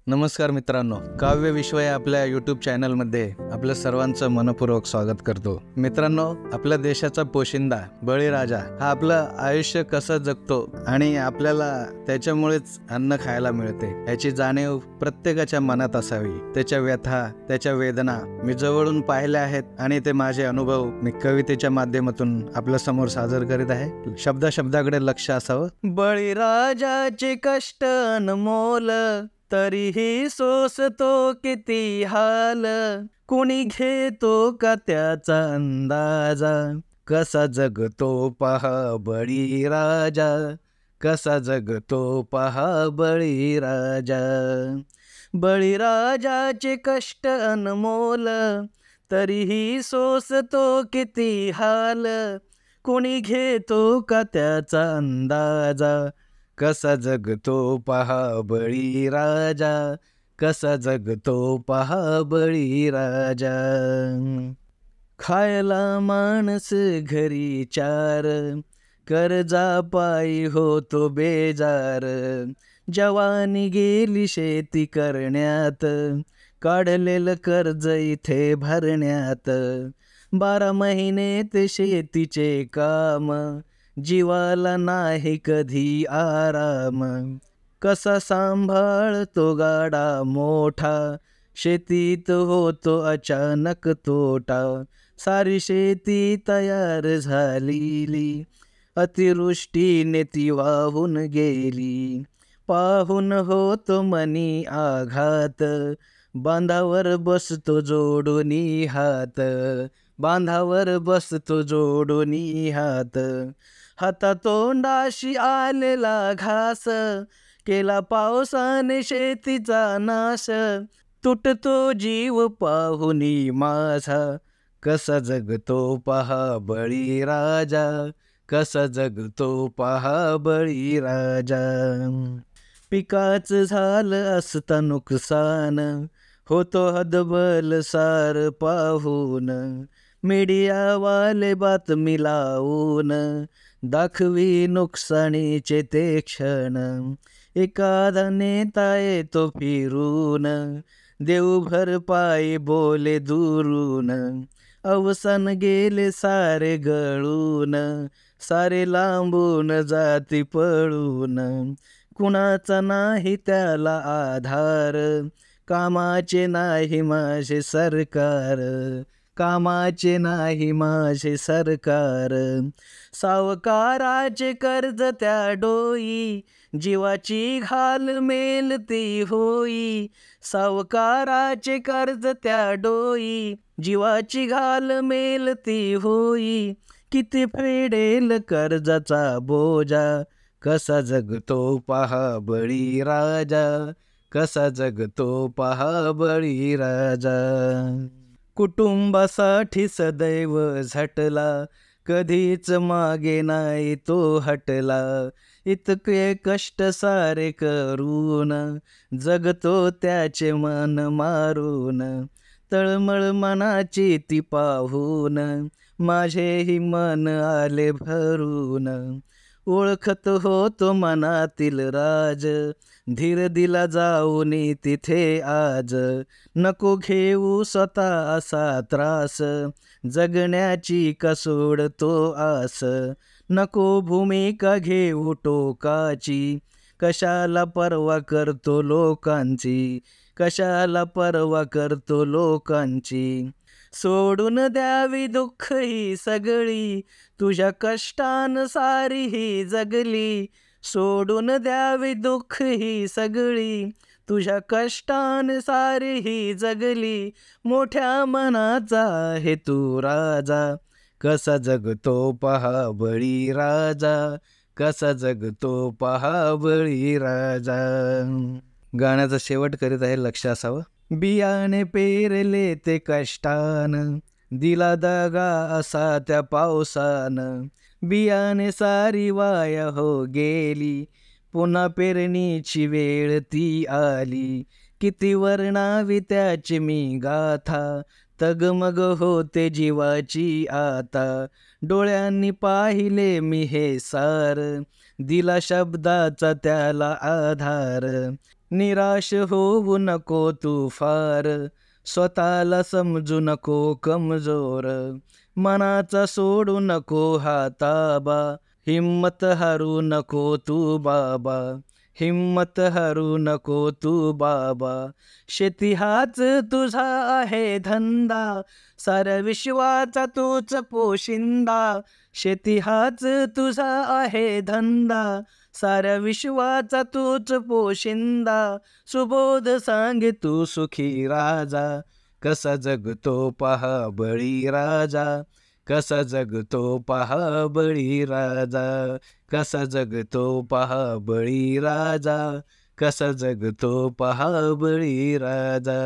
नमस्कार मित्रांनो, काव्य विश्व या आपल्या यूट्यूब चॅनलमध्ये आपल्या सर्वांचं मनपूर्वक स्वागत करतो. मित्रांनो, आपल्या देशाचा पोशिंदा बळीराजा हा आपलं आयुष्य कसं जगतो आणि आपल्याला त्याच्यामुळेच अन्न खायला मिळते याची जाणीव प्रत्येकाच्या मनात असावी. त्याच्या व्यथा, त्याच्या वेदना मी जवळून पाहिल्या आहेत आणि ते माझे अनुभव मी कवितेच्या माध्यमातून आपल्या समोर सादर करीत आहे. शब्दाकडे लक्ष असावं. बळीराजाचे कष्ट अनमोल, तरीही सोसतो किती हाल, कुणी घेतो का त्याचा अंदाजा, कसा जगतो पहा बळीराजा, कसा जगतो पहा बळीराजा. बळीराजाचे कष्ट अनमोल, तरीही सोसतो किती हाल, कुणी घेतो का त्याचा अंदाजा, कसा जगतो पहा बळीराजा, कसा जगतो पहा बळीराजा. खायला माणस घरी चार, कर्जा पायी होतो बेजार, जवानी गेली शेती करण्यात, काढलेलं कर्ज इथे भरण्यात, 12 महिने ते शेतीचे काम, जीवाला नाही कधी आराम, कसा सांभाळतो गाडा मोठा, शेतीत होतो अचानक तोटा, सारी शेती तयार झालेली, अतिवृष्टीने ती वाहून गेली, पाहून होतो मनी आघात, बांधावर बसतो जोडूनी हात, बांधावर बसतो जोडूनी हात, हातातोंडाशी आलेला घास, केला पावसाने शेतीचा नाश, तुटतो जीव पाहुनी माझा, कसा जगतो पहा बळीराजा, कसा जगतो पहा बळीराजा. पिकाचं झालं असता नुकसान, होतो हतबल सार पाहून, मीडियावाले बातमी लावून, दाखवी नुकसानीचे ते क्षण, एखादा नेता येतो फिरून, देऊ भरपाई बोले दुरून, अवसान गेले सारे गळून, सारे लांबून जाती पळून, कुणाचा नाही त्याला आधार, कामाचे नाही माझे सरकार, कामाचे नाही माझे सरकार, सावकाराचे कर्ज त्या डोई, जीवाची घालमेल ती होई, सावकाराचे कर्ज त्या डोई, जीवाची घालमेल ती होई, किती फेडेल कर्जाचा बोजा, कसा जगतो पहा बळीराजा, कसा जगतो पहा बळीराजा. कुटुंबासाठी सदैव झटला, कधीच मागे नाही तो हटला, इतके कष्ट सारे करून, जगतो त्याचे मन मारून, तळमळ मनाची ती पाहून, माझेही मन आले भरून, ओळखत होतो मनातील राज, धीर दिला जाऊन तिथे आज, नको घेऊ स्वतः असा त्रास, जगण्याची का सोडतो आस, नको भूमिका घेऊ टोकाची, कशाला पर्वा करतो लोकांची, कशाला पर्वा करतो लोकांची, सोडून द्यावी दुःख ही सगळी, तुझ्या कष्टान सारी ही जगली, सोडून द्यावी दुःख ही सगळी, तुझ्या कष्टान सारी ही जगली, मोठ्या मनाचा आहे तू राजा, कसा जगतो पहा बळीराजा, कसा जगतो पहा बळीराजा. गाण्याचा शेवट करीत आहे, लक्ष असावं. बियाणे पेरले ते कष्टान, दिला दगा असा त्या पावसान, बियाणे सारी वाया हो गेली, पुन्हा पेरणीची वेळ ती आली, किती वर्णावी त्याची मी गाथा, तगमग होते जीवाची आता, डोळ्यांनी पाहिले मी हे सार, दिला शब्दाचा त्याला आधार, निराश होऊ नको तू फार, स्वतःला समजू नको कमजोर, मनाचा सोडू नको हा ताबा, हिम्मत हरू नको तू बाबा, हिम्मत हरू नको तू बाबा. शेती हाच तुझा आहे धंदा, साऱ्या विश्वाचा तूच पोशिंदा. शेती हाच तुझा आहे धंदा, साऱ्या विश्वाचा तूच पोशिंदा. सुबोध सांगे तू सुखी राजा, कसा जगतो पहा बळीराजा, कसा जगतो पहा बळीराजा, कसा जगतो पहा बळीराजा, कसा जगतो पहा बळीराजा.